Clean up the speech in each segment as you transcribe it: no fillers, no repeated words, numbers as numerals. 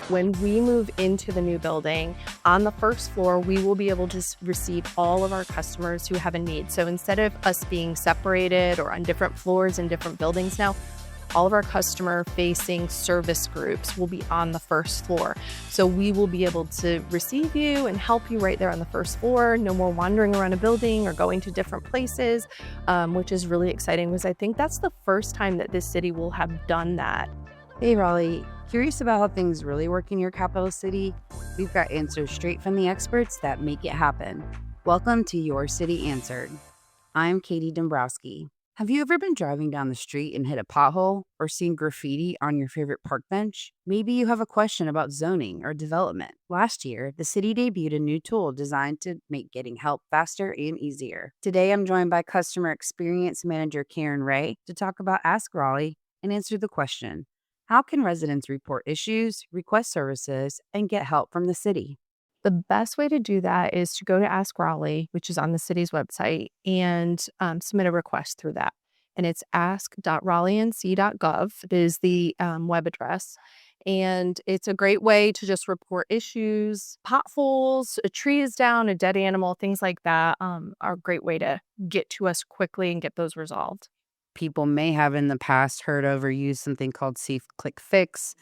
When we move into the new building, on the first floor, we will be able to receive all of our customers who have a need. So instead of us being separated or on different floors in different buildings now, all of our customer-facing service groups will be on the first floor. So we will be able to receive you and help you right there on the first floor. No more wandering around a building or going to different places, which is really exciting because I think that's the first time that this city will have done that. Hey, Raleigh. Curious about how things really work in your capital city? We've got answers straight from the experts that make it happen. Welcome to Your City Answered. I'm Katie Dombrowski. Have you ever been driving down the street and hit a pothole or seen graffiti on your favorite park bench? Maybe you have a question about zoning or development. Last year, the city debuted a new tool designed to make getting help faster and easier. Today, I'm joined by Customer Experience Manager Karen Ray to talk about Ask Raleigh and answer the question, how can residents report issues, request services, and get help from the city? The best way to do that is to go to Ask Raleigh, which is on the city's website, and submit a request through that. And it's ask.raleighNC.gov. It is the web address. And it's a great way to just report issues, potholes, a tree is down, a dead animal, things like that are a great way to get to us quickly and get those resolved. People may have in the past heard of or used something called See Click Fix.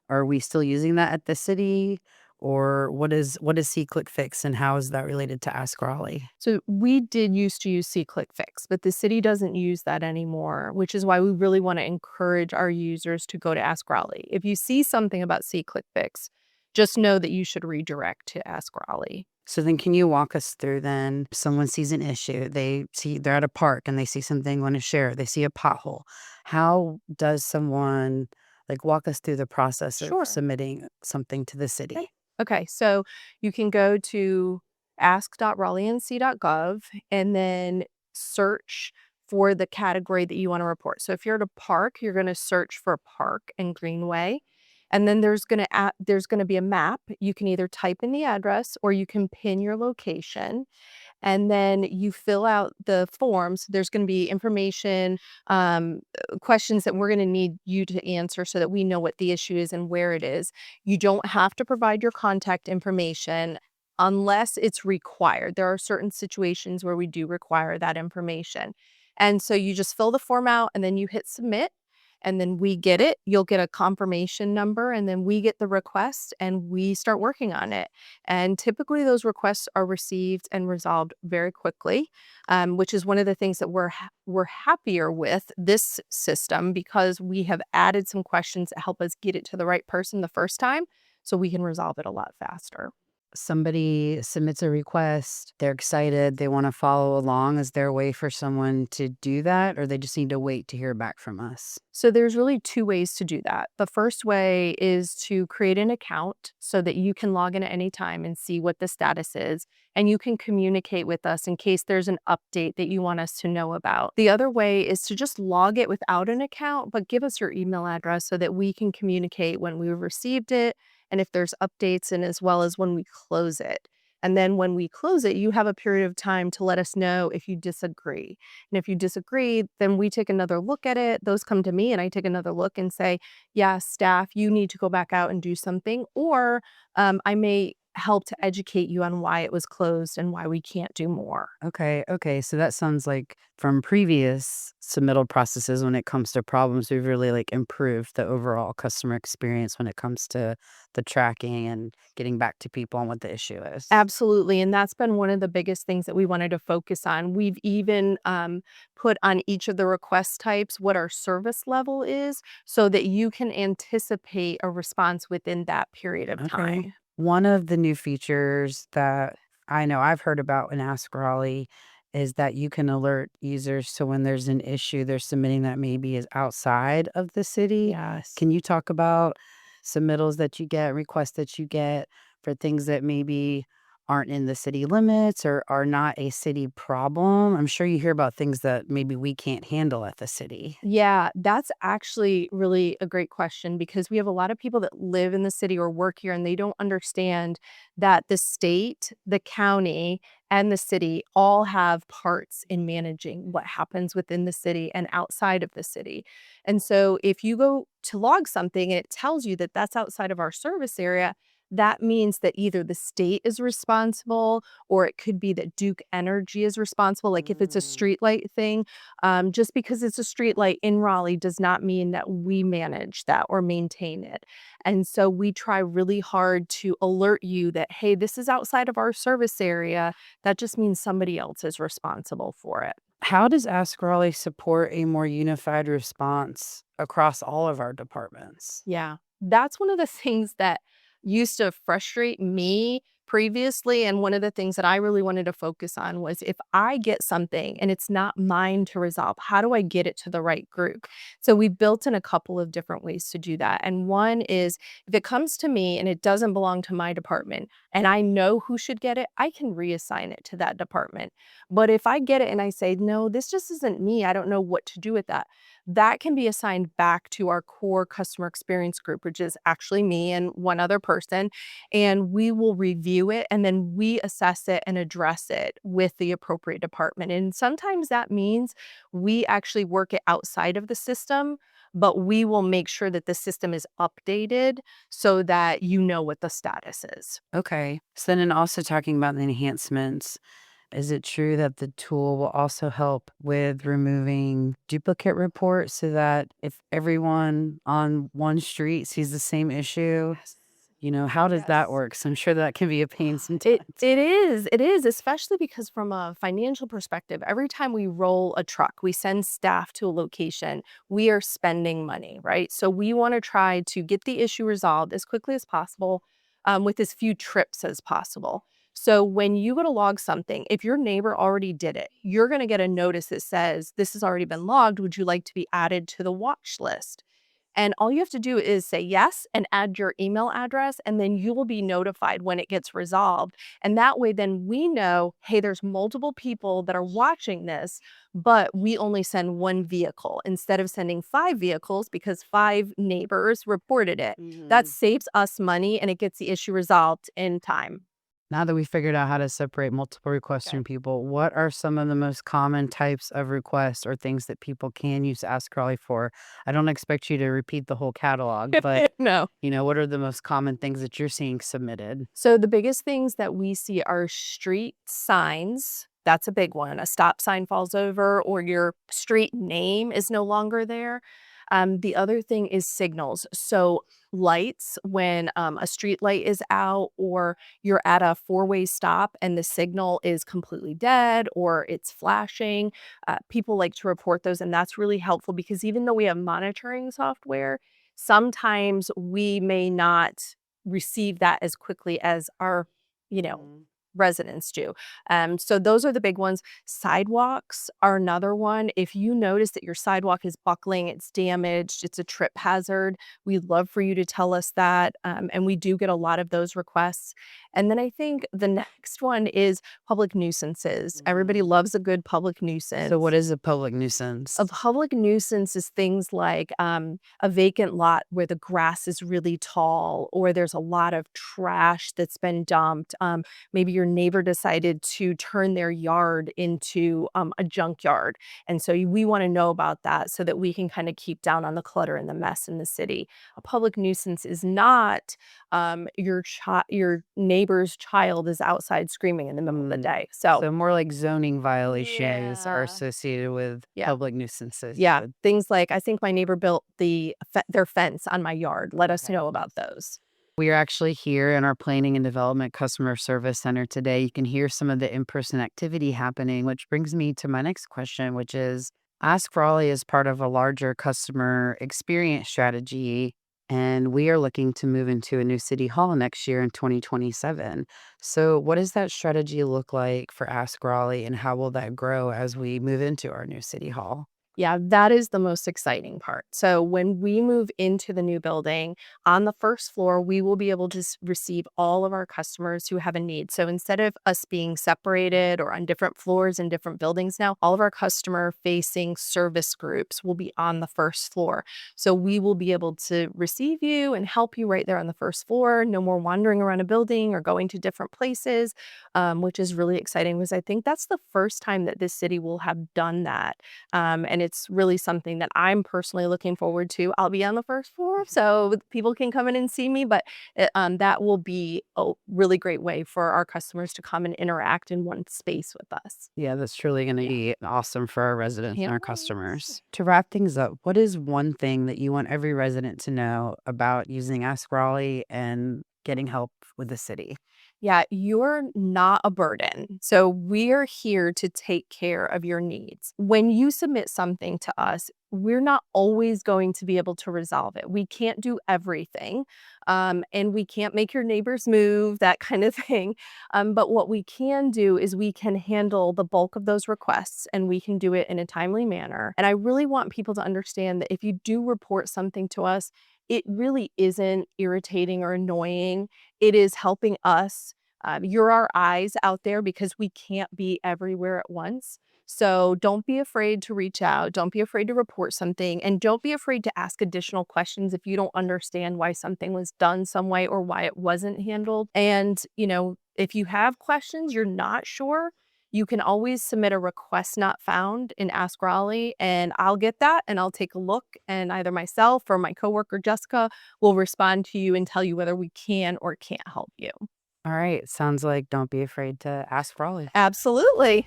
Are we still using that at the city? Or what is See Click Fix and how is that related to Ask Raleigh? So we did used to use See Click Fix, but the city doesn't use that anymore, which is why we really want to encourage our users to go to Ask Raleigh. If you see something about See Click Fix, just know that you should redirect to Ask Raleigh. So then can you walk us through then, if someone sees an issue, they're at a park and they see something, want to share, they see a pothole. How does someone walk us through the process of Sure. submitting something to the city? Okay, so you can go to ask.raleighNC.gov and then search for the category that you want to report. So if you're at a park, you're going to search for park and greenway. And then there's going to be a map. You can either type in the address or you can pin your location. And then you fill out the forms. There's going to be information, questions that we're going to need you to answer so that we know what the issue is and where it is. You don't have to provide your contact information unless it's required. There are certain situations where we do require that information. And so you just fill the form out and then you hit submit. And then we get it, you'll get a confirmation number, and then we get the request and we start working on it. And typically those requests are received and resolved very quickly, which is one of the things that we're happier with this system because we have added some questions that help us get it to the right person the first time so we can resolve it a lot faster. Somebody submits a request, they're excited, they want to follow along. Is there a way for someone to do that, or they just need to wait to hear back from us? So there's really two ways to do that. The first way is to create an account so that you can log in at any time and see what the status is, and you can communicate with us in case there's an update that you want us to know about. The other way is to just log it without an account, but give us your email address so that we can communicate when we've received it and if there's updates, and as well as when we close it. And then when we close it, you have a period of time to let us know if you disagree. And if you disagree, then we take another look at it. Those come to me and I take another look and say, yeah, staff, you need to go back out and do something. Or I may help to educate you on why it was closed and why we can't do more. Okay. So that sounds like from previous submittal processes when it comes to problems, we've really improved the overall customer experience when it comes to the tracking and getting back to people on what the issue is. Absolutely. And that's been one of the biggest things that we wanted to focus on. We've even put on each of the request types what our service level is so that you can anticipate a response within that period of time. One of the new features that I know I've heard about in Ask Raleigh is that you can alert users to when there's an issue they're submitting that maybe is outside of the city. Yes. Can you talk about submittals that you get, requests that you get for things that maybe aren't in the city limits or are not a city problem? I'm sure you hear about things that maybe we can't handle at the city. Yeah, that's actually really a great question because we have a lot of people that live in the city or work here and they don't understand that the state, the county, and the city all have parts in managing what happens within the city and outside of the city. And so if you go to log something and it tells you that that's outside of our service area, that means that either the state is responsible or it could be that Duke Energy is responsible. Like if it's a Mm. streetlight thing, just because it's a street light in Raleigh does not mean that we manage that or maintain it. And so we try really hard to alert you that, hey, this is outside of our service area. That just means somebody else is responsible for it. How does Ask Raleigh support a more unified response across all of our departments? Yeah. That's one of the things that used to frustrate me previously, and one of the things that I really wanted to focus on was if I get something and it's not mine to resolve, how do I get it to the right group? So we built in a couple of different ways to do that. And one is if it comes to me and it doesn't belong to my department and I know who should get it, I can reassign it to that department. But if I get it and I say, no, this just isn't me, I don't know what to do with that, that can be assigned back to our core customer experience group, which is actually me and one other person. And we will review it and then we assess it and address it with the appropriate department. And sometimes that means we actually work it outside of the system, but we will make sure that the system is updated so that you know what the status is. Okay. So then, and also talking about the enhancements, is it true that the tool will also help with removing duplicate reports so that if everyone on one street sees the same issue, Yes. how does that Yes. work? So I'm sure that can be a pain It sometimes. it is, it is, especially because from a financial perspective, every time we roll a truck, we send staff to a location, we are spending money, right? So we wanna try to get the issue resolved as quickly as possible, with as few trips as possible. So when you go to log something, if your neighbor already did it, you're gonna get a notice that says, "This has already been logged, would you like to be added to the watch list?" And all you have to do is say yes and add your email address, and then you will be notified when it gets resolved. And that way, then we know, hey, there's multiple people that are watching this, but we only send one vehicle instead of sending 5 vehicles because 5 neighbors reported it. That Mhm. saves us money and it gets the issue resolved in time. Now that we figured out how to separate multiple requests Okay. from people, what are some of the most common types of requests or things that people can use Ask Crawley for? I don't expect you to repeat the whole catalog, but No. what are the most common things that you're seeing submitted? So the biggest things that we see are street signs. That's a big one. A stop sign falls over or your street name is no longer there. The other thing is signals. So lights, when a street light is out or you're at a four-way stop and the signal is completely dead or it's flashing, people like to report those. And that's really helpful because even though we have monitoring software, sometimes we may not receive that as quickly as our, you know, Mhm. residents do. So those are the big ones. Sidewalks are another one. If you notice that your sidewalk is buckling, it's damaged, it's a trip hazard, we'd love for you to tell us that. And we do get a lot of those requests. And then I think the next one is public nuisances. Everybody Mhm. loves a good public So, what nuisance. is a public A nuisance? public nuisance is things like a vacant lot where the grass is really tall, or there's a lot of trash that's been dumped. Maybe your neighbor decided to turn their yard into a junkyard. And so we want to know about that so that we can kind of keep down on the clutter and the mess in the city. A public nuisance is not your neighbor's child is outside screaming in the middle of the Mm. day. So, So, more like zoning violations are yeah. associated with Yeah. public nuisances. Yeah, things like, "I think my neighbor built their fence on my yard. Let us Okay. know about those." We are actually here in our Planning and Development Customer Service Center today. You can hear some of the in person activity happening, which brings me to my next question, which is Ask Raleigh is part of a larger customer experience strategy. And we are looking to move into a new city hall next year in 2027. So, what does that strategy look like for Ask Raleigh, and how will that grow as we move into our new city hall? Yeah, that is the most exciting part. So when we move into the new building, on the first floor, we will be able to receive all of our customers who have a need. So instead of us being separated or on different floors in different buildings now, all of our customer facing service groups will be on the first floor. So we will be able to receive you and help you right there on the first floor. No more wandering around a building or going to different places, which is really exciting because I think that's the first time that this city will have done that. And it's really something that I'm personally looking forward to. I'll be on the first floor, so people can come in and see me, but that will be a really great way for our customers to come and interact in one space with us. Yeah, that's truly going to Yeah. be awesome for our residents and Can't our wait. customers. To wrap things up, what is one thing that you want every resident to know about using Ask Raleigh and getting help with the city? Yeah, you're not a burden. So we're here to take care of your needs. When you submit something to us, we're not always going to be able to resolve it. We can't do everything, and we can't make your neighbors move, that kind of thing. But what we can do is we can handle the bulk of those requests and we can do it in a timely manner. And I really want people to understand that if you do report something to us, it really isn't irritating or annoying. It is helping us. You're our eyes out there because we can't be everywhere at once. So don't be afraid to reach out. Don't be afraid to report something. And don't be afraid to ask additional questions if you don't understand why something was done some way or why it wasn't handled. And, if you have questions, you're not sure, you can always submit a request not found in Ask Raleigh, and I'll get that and I'll take a look. And either myself or my coworker Jessica will respond to you and tell you whether we can or can't help you. All right. Sounds like don't be afraid to ask Raleigh. Absolutely.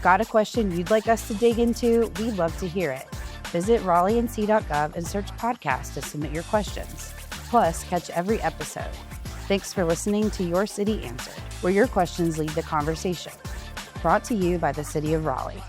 Got a question you'd like us to dig into? We'd love to hear it. Visit raleighNC.gov and search podcast to submit your questions. Plus, catch every episode. Thanks for listening to Your City Answered, where your questions lead the conversation. Brought to you by the City of Raleigh.